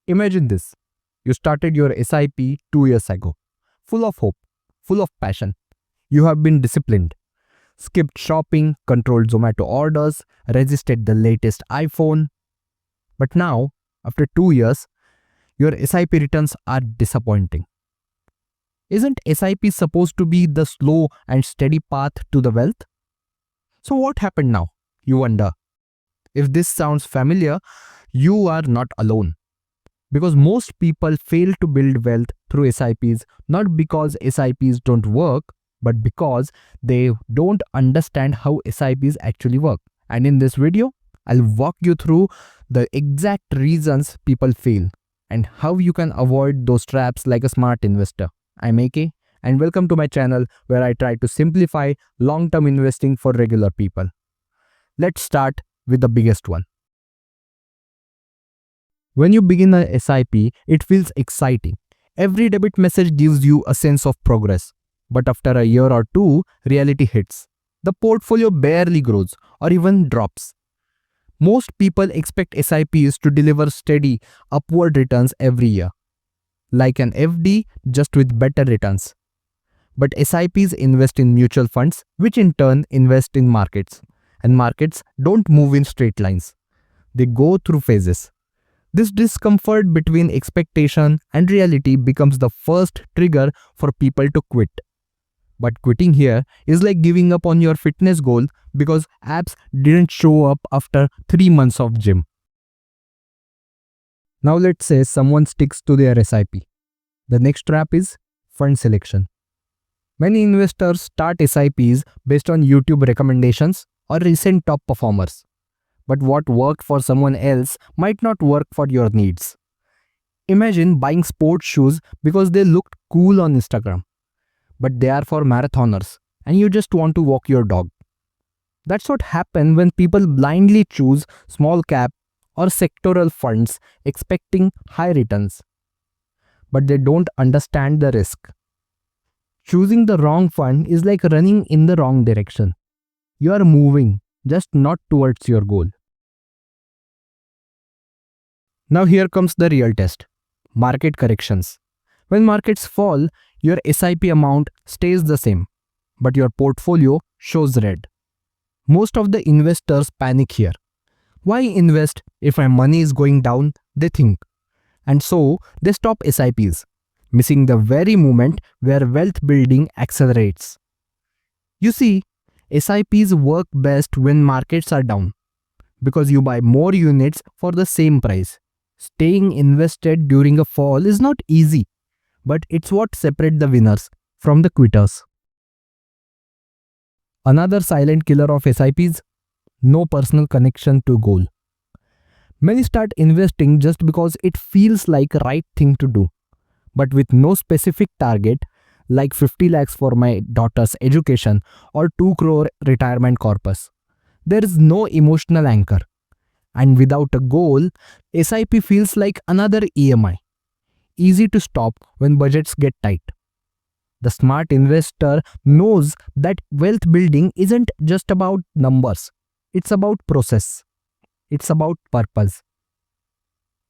Imagine this. You started your SIP 2 years ago, full of hope, full of passion. You have been disciplined, skipped shopping, controlled Zomato orders, resisted the latest iPhone. But now, after 2 years, your SIP returns are disappointing. Isn't SIP supposed to be the slow and steady path to the wealth? So, what happened now? You wonder. If this sounds familiar, you are not alone. Because most people fail to build wealth through SIPs not because SIPs don't work, but because they don't understand how SIPs actually work. And in this video, I'll walk you through the exact reasons people fail and how you can avoid those traps like a smart investor. I'm AK, and welcome to my channel where I try to simplify long-term investing for regular people. Let's start with the biggest one. When you begin a SIP, it feels exciting. Every debit message gives you a sense of progress. But after a year or two, reality hits. The portfolio barely grows or even drops. Most people expect SIPs to deliver steady, upward returns every year, like an FD just with better returns. But SIPs invest in mutual funds, which in turn invest in markets. And markets don't move in straight lines. They go through phases. This discomfort between expectation and reality becomes the first trigger for people to quit. But quitting here is like giving up on your fitness goal because abs didn't show up after 3 months of gym. Now let's say someone sticks to their SIP. The next trap is fund selection. Many investors start SIPs based on YouTube recommendations or recent top performers. But what worked for someone else might not work for your needs. Imagine buying sports shoes because they looked cool on Instagram, but they are for marathoners and you just want to walk your dog. That's what happens when people blindly choose small cap or sectoral funds expecting high returns. But they don't understand the risk. Choosing the wrong fund is like running in the wrong direction. You are moving, just not towards your goal. Now here comes the real test. Market corrections. When markets fall, your SIP amount stays the same, but your portfolio shows red. Most of the investors panic here. Why invest if my money is going down? They think. And so they stop SIPs, missing the very moment where wealth building accelerates. You see, SIPs work best when markets are down because you buy more units for the same price. Staying invested during a fall is not easy, but it's what separates the winners from the quitters. Another silent killer of SIPs: no personal connection to goal. Many start investing just because it feels like the right thing to do, but with no specific target like 50 lakhs for my daughter's education or 2 crore retirement corpus. There is no emotional anchor. And without a goal, SIP feels like another EMI. Easy to stop when budgets get tight. The smart investor knows that wealth building isn't just about numbers. It's about process. It's about purpose.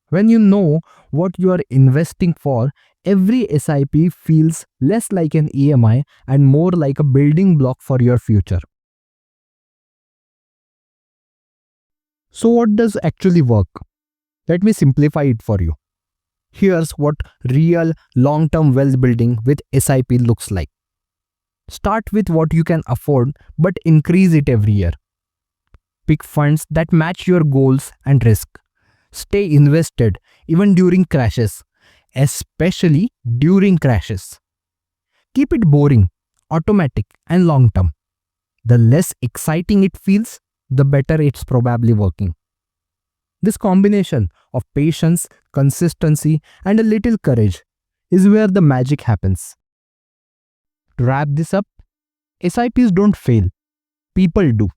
When you know what you are investing for, every SIP feels less like an EMI and more like a building block for your future. So what does actually work? Let me simplify it for you. Here's what real long-term wealth building with SIP looks like. Start with what you can afford but increase it every year. Pick funds that match your goals and risk. Stay invested even during crashes, especially during crashes. Keep it boring, automatic and long-term. The less exciting it feels, the better it's probably working. This combination of patience, consistency, and a little courage is where the magic happens. To wrap this up, SIPs don't fail. People do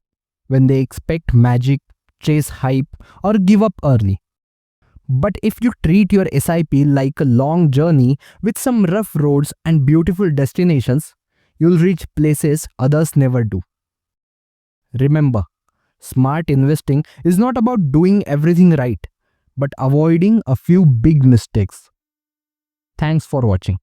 when they expect magic, chase hype, or give up early. But if you treat your SIP like a long journey with some rough roads and beautiful destinations, you'll reach places others never do. Remember, smart investing is not about doing everything right, but avoiding a few big mistakes. Thanks for watching.